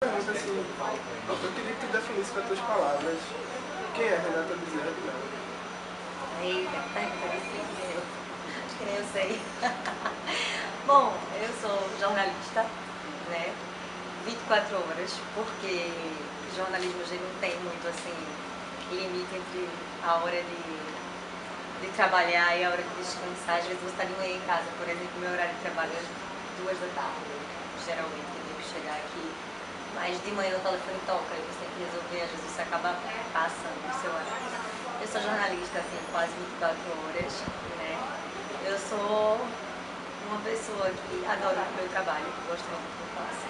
Pergunta assim, eu queria que tu definisse com as tuas palavras quem é Renata Bezerra de Mello. Eita, pergunta difícil. Acho que nem eu sei. Bom, eu sou jornalista, né? 24 horas, porque jornalismo hoje não tem muito assim limite entre a hora de trabalhar e a hora de descansar. Às vezes você está de manhã em casa, por exemplo, meu horário de trabalho é às 2 da tarde. Geralmente eu tenho que chegar aqui, mas de manhã o telefone toca e você tem que resolver, às vezes você acaba passando o seu horário. Eu sou jornalista assim, quase 24 horas, né? Eu sou uma pessoa que adora o meu trabalho, que gosta muito do que eu faço.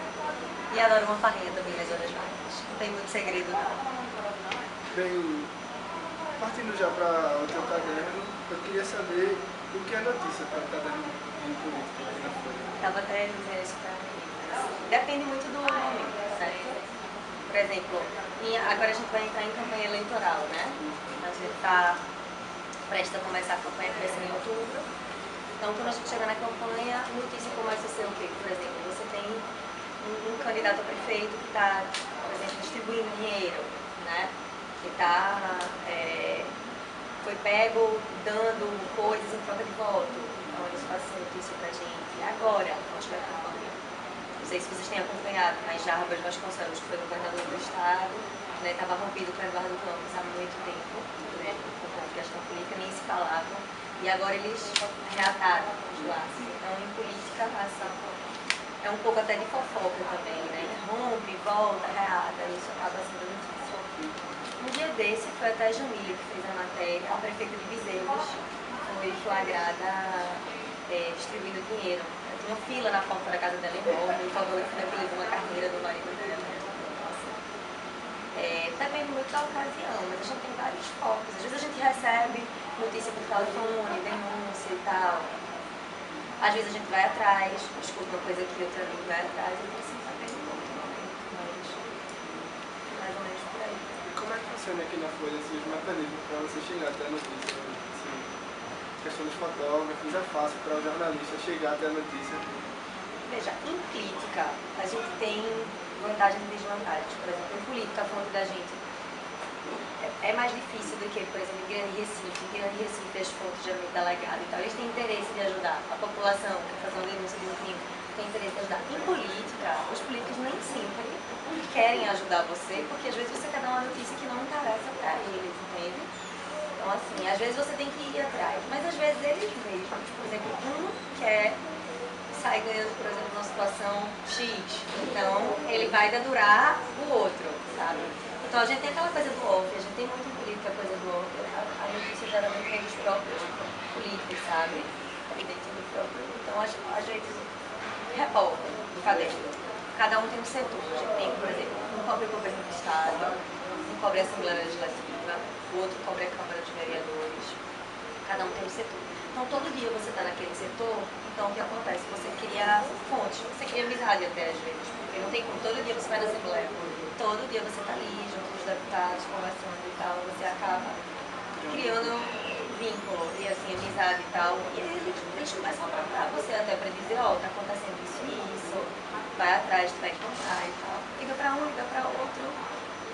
E adoro uma farrinha também nas horas vagas. Não tem muito segredo não. Bem, partindo já para o teu caderno, eu queria saber o que é notícia para o caderno de política aqui na Folha. Estava até dizendo isso para mim. Depende muito do momento, certo? Por exemplo, agora a gente vai entrar em campanha eleitoral, né? A gente está prestes a começar a campanha, que vai ser em outubro. Então, quando a gente chegar na campanha, a notícia começa a ser o quê? Por exemplo, você tem um candidato a prefeito que está, por exemplo, distribuindo dinheiro, né? Que foi pego dando coisas em troca de voto. Então, eles fazem notícia pra gente. E agora, quando tiver campanha? Não sei se vocês têm acompanhado, mas Jarbas Vasconcelos, que foi governador do estado, né? Estava rompido com Eduardo Campos há muito tempo, né? Por conta de questão política, nem se falavam. E agora eles reataram os laços. Então, em política, assim, é um pouco até de fofoca também, né? Rompe, volta, reata, isso acaba sendo notícia. Um dia desse, foi até a Jamília que fez a matéria, a prefeita de Bezerros foi flagrada distribuindo dinheiro. Tinha fila na porta da casa dela em Roma, o fotógrafo levou uma carteira do marido dela. Depende muito da ocasião, mas a gente tem vários focos. Às vezes a gente recebe notícia por telefone, denúncia e tal. Às vezes a gente vai atrás, escuta uma coisa aqui, outra ali, vai atrás, e assim depende muito do momento, mas mais ou menos por aí. E como é que funciona aqui na Folha assim, os mecanismos para você chegar até a notícia? Assim, questão dos fotógrafos, é fácil para o jornalista chegar até a notícia? Veja, em crítica, a gente tem vantagens e desvantagens. Por exemplo, em política, a fonte da gente é mais difícil do que, por exemplo, em Grande Recife. Em Grande Recife, as fontes geralmente delegadas e tal, eles têm interesse de ajudar. A população que está fazendo denúncia de um crime tem interesse de ajudar. Em política, os políticos nem sempre querem ajudar você, porque às vezes você quer dar uma notícia que não interessa para eles, entende? Então, assim, às vezes você tem que ir atrás, mas às vezes eles mesmos, por exemplo, um quer sai ganhando, por exemplo, numa situação X, então ele vai dedurar o outro, sabe? Então a gente tem aquela coisa do off, a gente tem muito em política a coisa do off, a notícia geralmente vem dos próprios políticos, sabe? Dentro do próprio. Então a gente reporta do caderno. Cada um tem um setor. A gente tem, por exemplo, um cobre o governo do estado, um cobre a Assembleia Legislativa, o outro cobre a Câmara dos Vereadores. Cada um tem um setor. Então todo dia você está naquele setor, então o que acontece? Você cria fontes, você cria amizade até às vezes, porque não tem como, todo dia você vai na Assembleia, todo dia você está ali junto com os deputados, conversando e tal, você acaba criando vínculo e assim, amizade e tal, e aí eles começam a procurar você até para dizer, ó, tá acontecendo isso e isso, vai atrás, tu vai encontrar e tal, liga para um, liga para outro.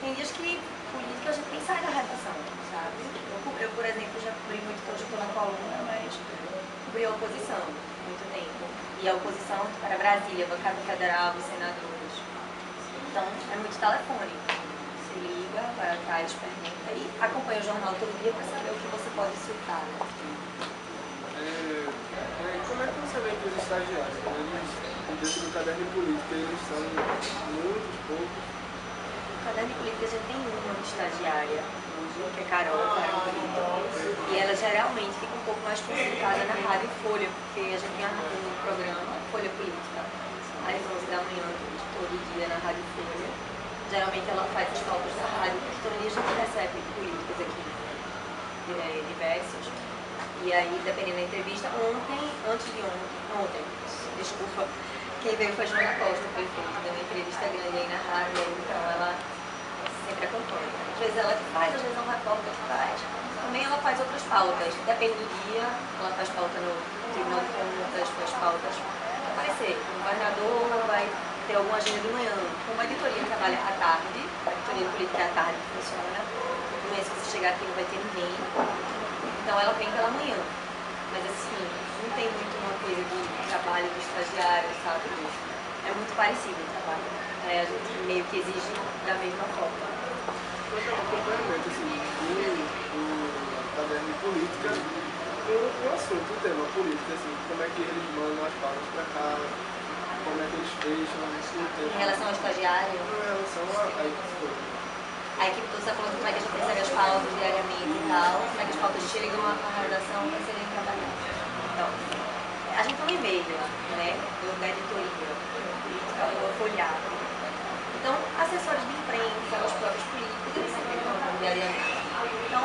Tem dias que política a gente nem sai da redação, sabe? Eu, por exemplo, já cobri muito, hoje eu estou na coluna, mas cobri a oposição muito tempo. E a oposição era Brasília, bancada federal, os senadores. Então, é muito telefone. Você liga, vai atrás, pergunta e acompanha o jornal todo dia para saber o que você pode citar, né? Como é que você vê que os estagiários, eles, dentro do caderno de política, eles são muitos, poucos? No caderno de política a gente tem uma estagiária, que é Carol Brito, e ela geralmente fica um pouco mais complicada na Rádio Folha, porque a gente tem um programa, Folha Política, às 11 da manhã, todo dia na Rádio Folha. Geralmente ela faz as pautas da rádio, porque todo dia a gente recebe políticos aqui, diversos. E aí, dependendo da entrevista, ontem, desculpa, quem veio foi a Joana Costa, prefeita, deu uma entrevista grande aí na rádio, então ela sempre acompanha. Às vezes ela que faz, às vezes não repórter que faz. Também ela faz outras pautas, depende do dia, ela faz pauta no Tribunal de Contas, faz pautas. Vai aparecer, o governador vai ter alguma agenda de manhã. Como a editoria trabalha à tarde, a editoria política é à tarde que funciona, no mês que você chegar aqui não vai ter ninguém, então ela vem pela manhã. Mas assim, não tem muito uma coisa de trabalho do estagiário, sabe? É muito parecido o trabalho. A gente meio que exige da mesma forma. Quanto ao acompanhamento assim, do caderno de política, o assunto, o tema política, assim, como é que eles mandam as pautas para cá, como é que eles fecham, Em relação ao estagiário, em relação a equipe toda. a equipe toda está falando como é que a gente recebe as pautas diariamente e tal, como é que as pautas chegam à redação para serem trabalhadas. Então, a gente tem um e-mail, né, da editoria, do folhado. Então, assessores de imprensa, os próprios políticos, eles sempre mandam diariamente. Então,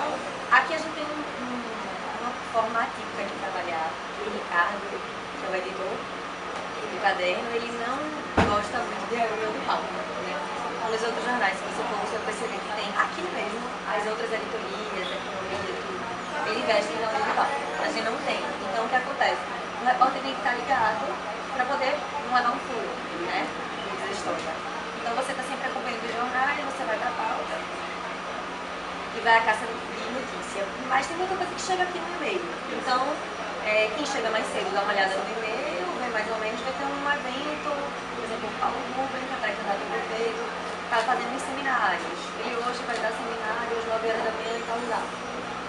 aqui a gente tem uma forma típica de trabalhar. O Ricardo, que é o editor do caderno, ele não gosta muito de reunião de pauta, né? Nos outros jornais, se você for, você vai perceber que tem aqui mesmo as outras editorias, economia, tudo. Ele investe em reunião de pauta. A gente não tem. Então, o que acontece? O repórter tem que estar ligado para poder não levar um furo, né? Diz a história. Então, você está sempre acompanhando os jornais, você vai dar pauta e vai à caça de notícia. Mas tem muita coisa que chega aqui no e-mail. Então, quem chega mais cedo dá uma olhada no e-mail, vê mais ou menos, vai ter um evento, por exemplo, o Paulo Rubem, que é pré-candidato ao prefeito, está fazendo uns seminários. Ele hoje vai dar seminários 9 horas da manhã em tal lugar.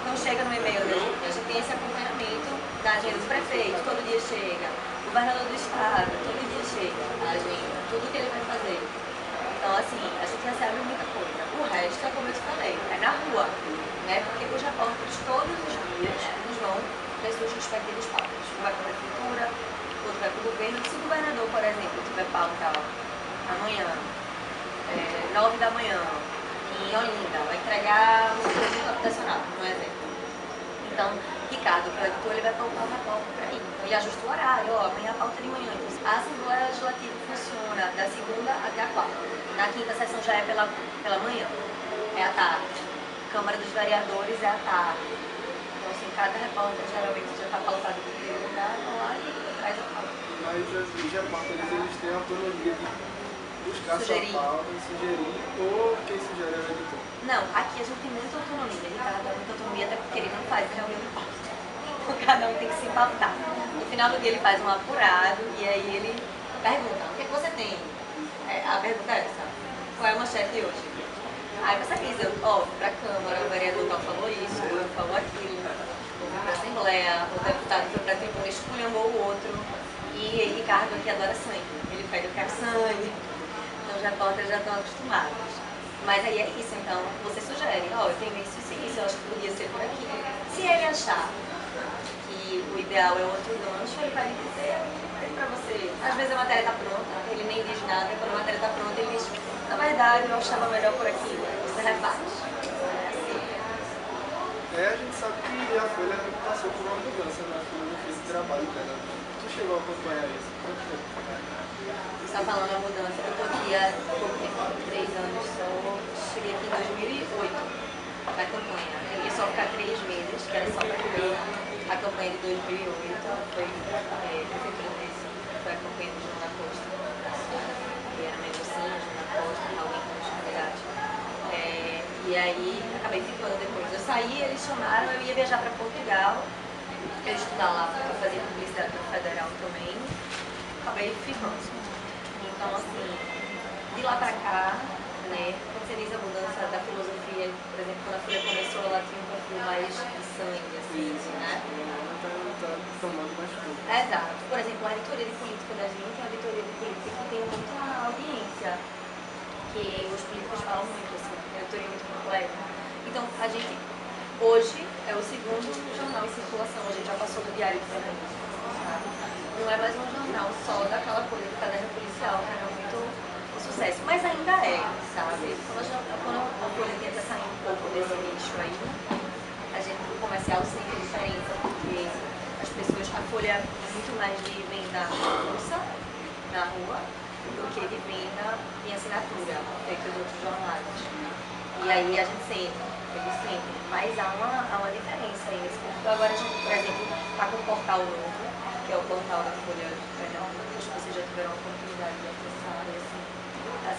Então chega no e-mail dele, a gente tem esse acompanhamento da agenda do prefeito, todo dia chega. O governador do estado, todo dia chega a agenda, tudo que ele vai fazer. Então, assim, a gente recebe muita coisa. O resto, é como eu te falei, é na rua, né? Porque os repórteres todos os dias eles vão para as suas respectivas pautas. Um vai para a prefeitura, outro vai para o governo. Se o governador, por exemplo, tiver pauta amanhã, 9 da manhã, em Olinda, vai entregar um produto habitacional, por exemplo. Então, Ricardo, que é o editor, ele vai pautar uma pauta para ir. Então, ele ajusta o horário, amanhã a pauta é de manhã. Então, a Assembleia Legislativa funciona da segunda até a quarta. Na quinta sessão já é pela manhã, é à tarde. Câmara dos Vereadores é à tarde. Então, assim, cada repórter geralmente já está pautado do primeiro lugar, vão lá e traz a pauta. Mas os repórteres, eles têm a autonomia de buscar Sugerir. sua pauta, sugerir, ou quem sugere é o editor? Não, aqui a gente tem muita autonomia, Ricardo dá muita autonomia, até porque ele não faz reunião de pauta. Então, cada um tem que se pautar. No final do dia ele faz um apurado e aí ele pergunta, o que é que você tem? A pergunta é essa, qual é a manchete de hoje? Aí você diz, para a Câmara, o vereador tal falou isso, o outro falou aquilo, ou foi para a Assembleia, o deputado foi para a tribuna, esculhambou o outro, e Ricardo aqui adora sangue, ele pede o que é sangue, então os repórteres já estão acostumados. Mas aí é isso, então você sugere, eu tenho isso, eu acho que podia ser por aqui. Se ele achar que o ideal é outro gancho, ele vai lhe dizer para você. Às vezes a matéria está pronta, ele nem diz nada, quando a matéria está pronta ele diz, na verdade eu achava melhor por aqui, você refaz. A gente sabe que a Folha passou por uma mudança na filosofia de trabalho dela. Tu chegou a acompanhar isso? Quanto tempo? Você está falando a mudança, eu estou aqui há pouco tempo, 3 anos só, cheguei aqui em 2008, na campanha. Eu ia só ficar 3 meses, que era só para cobrir a campanha de 2008, foi prefeitura de Recife, foi a campanha do João da Costa, que era Mendocinho, João da Costa, alguém com os candidatos. E aí acabei ficando depois. Eu saí, eles chamaram, eu ia viajar para Portugal, eu ia estudar lá, porque eu fazia publicidade no Federal também, acabei ficando. Então, assim, de lá pra cá, né, quando você diz a mudança da filosofia, por exemplo, quando a Folha começou, ela tinha um perfil mais de sangue, assim, né? Tá tomando mais tudo. Exato. Por exemplo, a editoria de política da gente é uma editoria de política que tem muita audiência, que os políticos falam muito, assim, é uma editoria muito completa. Então, a gente, hoje, é o segundo jornal em circulação, a gente já passou do Diário de Pernambuco, sabe? Não é mais um jornal só daquela coisa do caderno policial, que era muito sucesso, mas ainda é, sabe? Quando a Folha tenta sair um pouco desse nicho aí, a gente, o comercial sente diferença, porque as pessoas, a Folha é muito mais de venda russa na rua do que de venda em assinatura, feito os outros jornais. E aí a gente sente, eles sentem, mas há uma diferença aí nesse ponto. Agora a gente, por exemplo, está com um portal novo, que é o portal da Folha de Pernambuco, acho que vocês já tiveram a oportunidade de acessar esse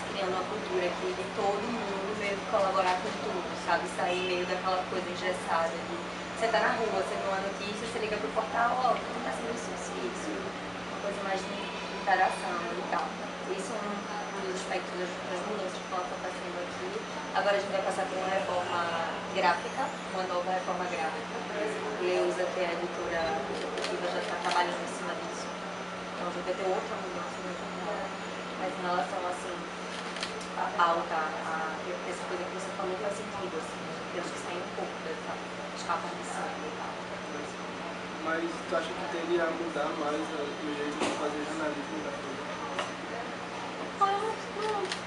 se criando uma cultura aqui de todo mundo meio que colaborar com tudo, sabe? Sair meio daquela coisa engessada de você tá na rua, você vê uma notícia, você liga pro portal, ó, como tá sendo isso, uma coisa mais de interação e tal. Isso é um dos aspectos das mudanças que estão acontecendo aqui. Agora a gente vai passar por uma reforma gráfica, uma nova reforma gráfica. Leusa, que é a editora executiva, já está trabalhando em cima disso. Então a gente vai ter outra mudança muito boa. Mas em relação, assim, à pauta, essa coisa que você falou faz sentido, assim. Eu acho que sai um pouco das capas de sangue e tal. Mas tu acha que teria a mudar mais o jeito de fazer jornalismo da Folha?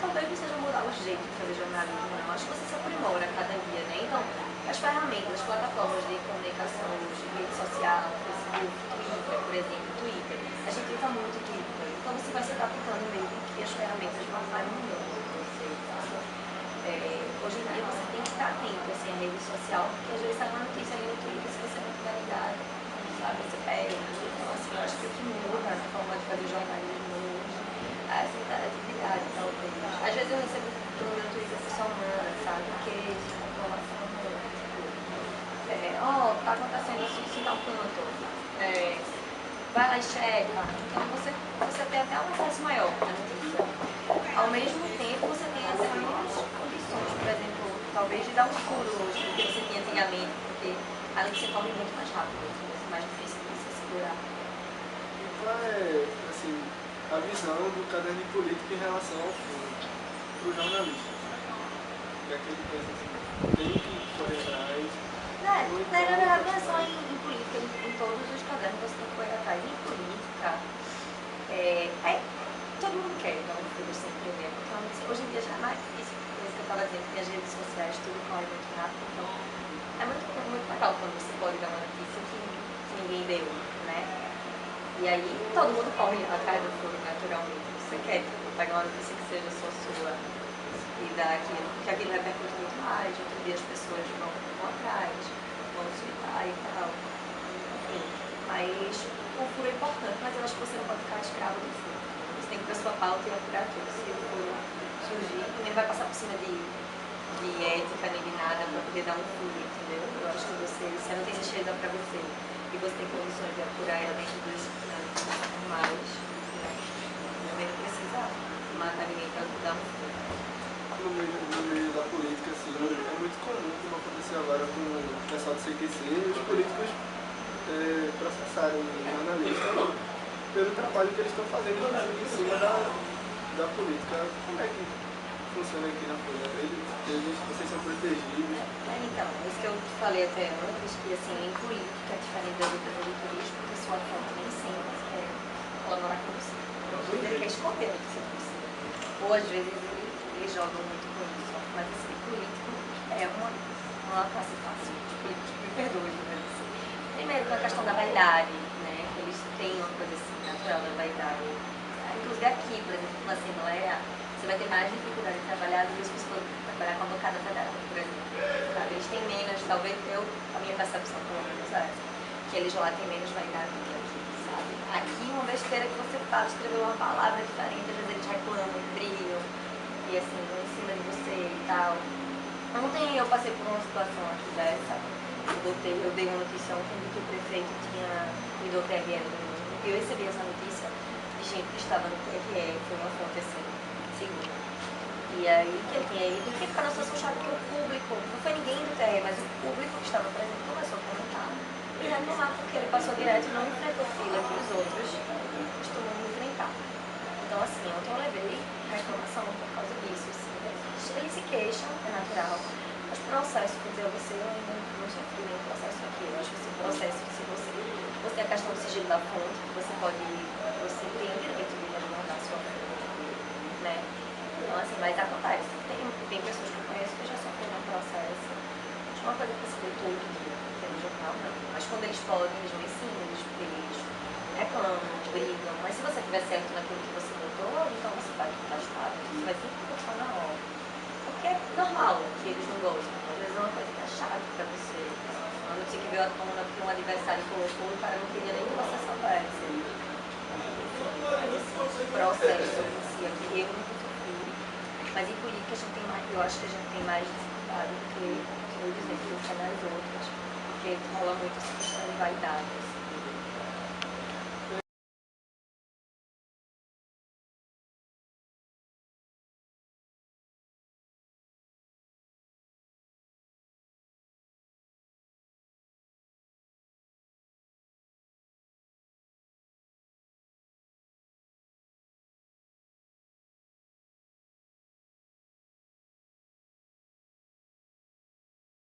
Talvez não seja mudar o jeito de fazer jornalismo, não. Acho que você se aprimora a cada dia, né? Então, as ferramentas, as plataformas de comunicação, de rede social, Facebook, Twitter, por exemplo, Twitter, a gente usa muito Twitter. Então, você vai se adaptando mesmo que as ferramentas vão mudando com você, sabe? Hoje em dia, você tem que estar atento, assim, à rede social, porque às vezes sai uma notícia ali no Twitter, se você não tiver ligado, sabe? Você pega. Então, assim, eu acho que o que muda na forma de fazer jornalismo hoje é essa interatividade, talvez. Às vezes eu recebo no meu Twitter essa semana, sabe? Porque a informação tá acontecendo isso em tal canto. Vai lá e checa. Então você tem até um acesso maior à notícia. Ao mesmo tempo, você tem as mesmas condições, por exemplo, talvez de dar um furo hoje do que você tinha antigamente, porque além de você corre muito mais rápido, é mais difícil de você segurar. E qual é, assim, a visão do caderno de política em relação ao fundo, para o jornalista? O que é que ele pensa assim? Tem que correr atrás? Na verdade, não é só em política, em todos os cadernos você tem que correr atrás. Em política, todo mundo quer dar um filho sem primeiro. Então, hoje em dia já é mais difícil, por isso que eu estava dizendo que as redes sociais tudo corre muito rápido. Então, é muito legal quando você pode dar uma notícia que ninguém deu, né? E aí todo mundo corre atrás do furo naturalmente. Você quer pegar uma notícia que seja só sua e dar aquilo, porque aquilo repercute muito mais. Outro dia as pessoas vão atrás, vão citar e tal. Enfim, mas o furo é importante, mas eu acho que você não pode ficar escravo do furo. Você tem que ter a sua pauta e apurar tudo. Se o furo surgir, ninguém vai passar por cima de ética nem de nada para poder dar um furo, entendeu? Eu acho que se a notícia chega para você e você tem condições de apurar ela dentro dos normais, né? Também não precisa matar ninguém para dar um furo. No meio da política, assim, é muito comum, como aconteceu agora com o pessoal do CQC, os políticos processarem jornalistas pelo trabalho que eles estão fazendo em cima da política. Como é que funciona aqui na Folha? Vocês são protegidos? Então, isso que eu falei até antes, que assim, em política, diferente das outras editorias, porque sua fonte nem sempre quer colaborar com você. Ele quer esconder o que você precisa. Ou às vezes eles jogam muito com isso. Mas assim, político é uma classe fácil de político, me perdoe, mas assim. Primeiro, com a questão da vaidade, né? Eles têm uma coisa assim, natural da vaidade. Inclusive aqui, por exemplo, na Assembleia, você vai ter mais dificuldade de trabalhar do que se você for trabalhar com a bancada federal, por exemplo. Sabe? Eles têm menos, talvez a minha percepção pelo menos é essa, que eles lá têm menos vaidade do que aqui, sabe? Aqui, uma besteira que você fala, escreveu uma palavra diferente, às vezes eles reclamam, brigam, e assim, vão em cima de você e tal. Ontem eu passei por uma situação aqui dessa, eu dei uma notícia ontem de que o prefeito tinha ido ao TRE no domingo, e eu recebi essa notícia de gente que estava no TRE, foi uma fonte assim, segura. E aí que ele tinha ido, e ficaram só achando que o público, não foi ninguém do TRE, mas o público que estava presente começou a comentar e reclamar porque ele passou direto e não enfrentou fila que os outros costumam enfrentar. Então assim, ontem eu levei reclamação por causa disso. Assim, eles se queixam, é natural. Os processos, quer dizer, eu ainda não sofri nenhum processo aqui. Eu acho que esse processo, se você tem a questão do sigilo da fonte, você tem o direito de mandar a sua fonte, né? Então, assim, mas acontece. Tem pessoas que eu conheço que já sofreram um processo. Uma coisa que se vê todo dia, tem no jornal, não. Mas quando eles podem, eles vão em cima, eles reclamam, brigam. Mas se você estiver certo naquilo que você botou, então você vai afastar. Você vai sempre postar na hora. Porque é normal que eles não gostem. Às vezes é uma coisa que é chata pra você. Uma notícia que veio à tona porque um adversário colocou e o cara não queria nem que você soubesse. Esse processo em si aqui, eu nunca sofri. Mas em política a gente tem mais, eu acho que a gente tem mais dificuldade do que, eu dizer, que nas outras, porque rola muito essa questão de vaidade.